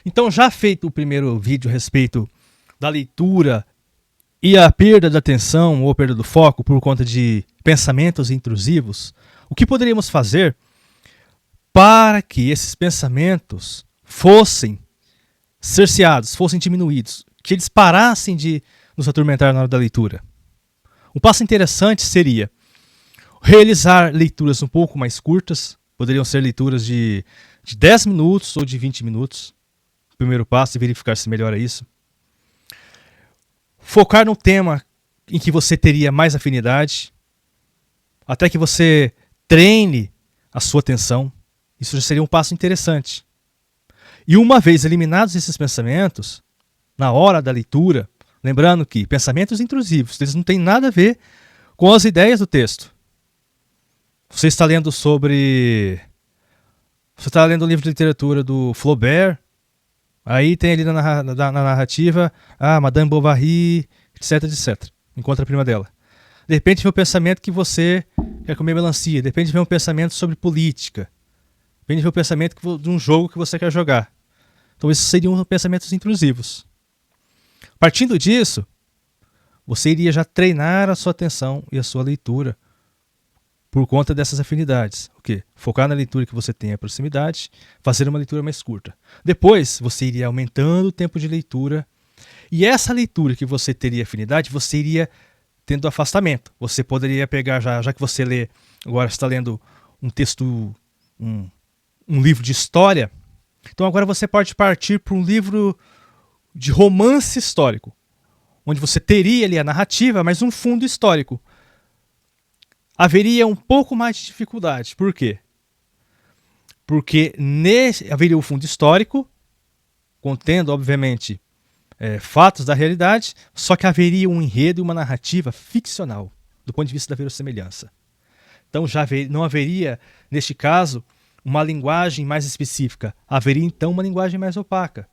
Então, já feito o primeiro vídeo a respeito da leitura e a perda da atenção ou perda do foco por conta de pensamentos intrusivos, o que poderíamos fazer para que esses pensamentos fossem cerceados, fossem diminuídos, que eles parassem de nos atormentar na hora da leitura? Um passo interessante seria realizar leituras um pouco mais curtas, poderiam ser leituras de 10 minutos ou de 20 minutos. O primeiro passo é verificar se melhora isso. Focar no tema em que você teria mais afinidade, até que você treine a sua atenção. Isso já seria um passo interessante. E uma vez eliminados esses pensamentos, na hora da leitura, lembrando que pensamentos intrusivos, eles não têm nada a ver com as ideias do texto. Você está lendo um livro de literatura do Flaubert, aí tem ali na narrativa, Madame Bovary, etc, etc. Encontra a prima dela. De repente vem um pensamento que você quer comer melancia. De repente vem um pensamento sobre política. De repente vem um pensamento de um jogo que você quer jogar. Então esses seriam pensamentos intrusivos. Partindo disso, você iria já treinar a sua atenção e a sua leitura por conta dessas afinidades. O quê? Focar na leitura que você tem a proximidade, fazer uma leitura mais curta. Depois, você iria aumentando o tempo de leitura, e essa leitura que você teria afinidade, você iria tendo afastamento. Você poderia pegar, já que você lê, agora está lendo um texto, um livro de história, então agora você pode partir para um livro de romance histórico, onde você teria ali a narrativa, mas um fundo histórico. Haveria um pouco mais de dificuldade. Por quê? Porque haveria o fundo histórico, contendo, obviamente, fatos da realidade, só que haveria um enredo e uma narrativa ficcional, do ponto de vista da verossimilhança. Então não haveria, neste caso, uma linguagem mais específica. Haveria, então, uma linguagem mais opaca.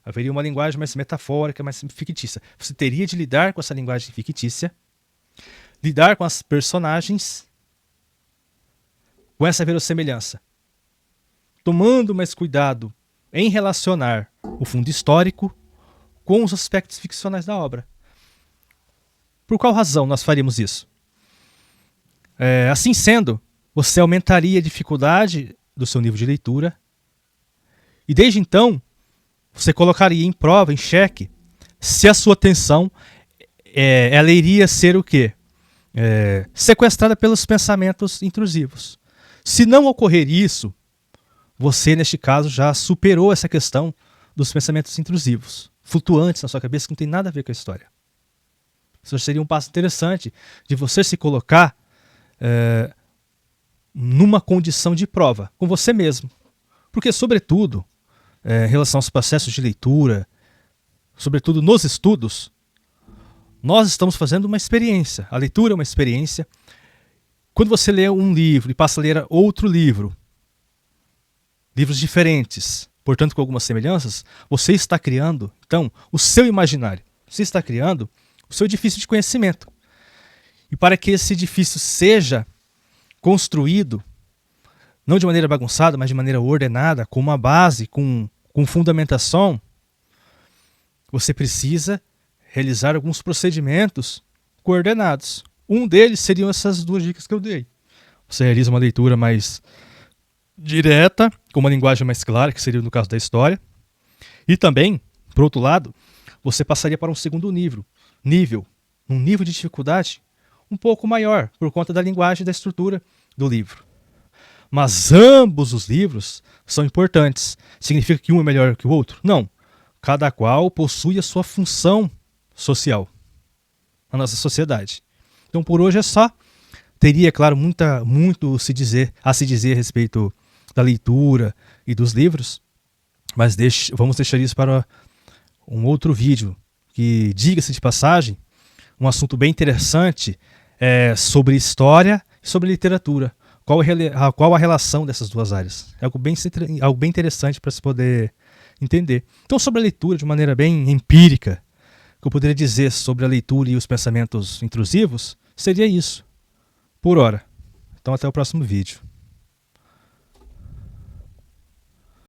Haveria uma linguagem mais metafórica, mais fictícia. Você teria de lidar com essa linguagem fictícia, lidar com as personagens, com essa verossimilhança, tomando mais cuidado em relacionar o fundo histórico com os aspectos ficcionais da obra. Por qual razão nós faríamos isso? Assim sendo, você aumentaria a dificuldade do seu nível de leitura e desde então você colocaria em prova, em xeque, se a sua atenção ela iria ser o quê? Sequestrada pelos pensamentos intrusivos. Se não ocorrer isso, você, neste caso, já superou essa questão dos pensamentos intrusivos, flutuantes na sua cabeça, que não tem nada a ver com a história. Isso seria um passo interessante de você se colocar numa condição de prova, com você mesmo. Porque, sobretudo, em relação aos processos de leitura, sobretudo nos estudos, nós estamos fazendo uma experiência. A leitura é uma experiência. Quando você lê um livro e passa a ler outro livro, livros diferentes, portanto com algumas semelhanças, você está criando, então, o seu imaginário. Você está criando o seu edifício de conhecimento. E para que esse edifício seja construído, não de maneira bagunçada, mas de maneira ordenada, com uma base, com fundamentação, você precisa realizar alguns procedimentos coordenados. Um deles seriam essas duas dicas que eu dei. Você realiza uma leitura mais direta, com uma linguagem mais clara, que seria no caso da história. E também, por outro lado, você passaria para um segundo nível, um nível de dificuldade um pouco maior, por conta da linguagem e da estrutura do livro. Mas ambos os livros são importantes. Significa que um é melhor que o outro? Não. Cada qual possui a sua função social na nossa sociedade. Então por hoje é só. Teria, claro, muito a se dizer a respeito da leitura e dos livros, mas vamos deixar isso para um outro vídeo, que, diga-se de passagem, um assunto bem interessante sobre história e sobre literatura. Qual a relação dessas duas áreas? É algo bem interessante para se poder entender. Então, sobre a leitura, de maneira bem empírica, o que eu poderia dizer sobre a leitura e os pensamentos intrusivos seria isso, por hora. Então, até o próximo vídeo.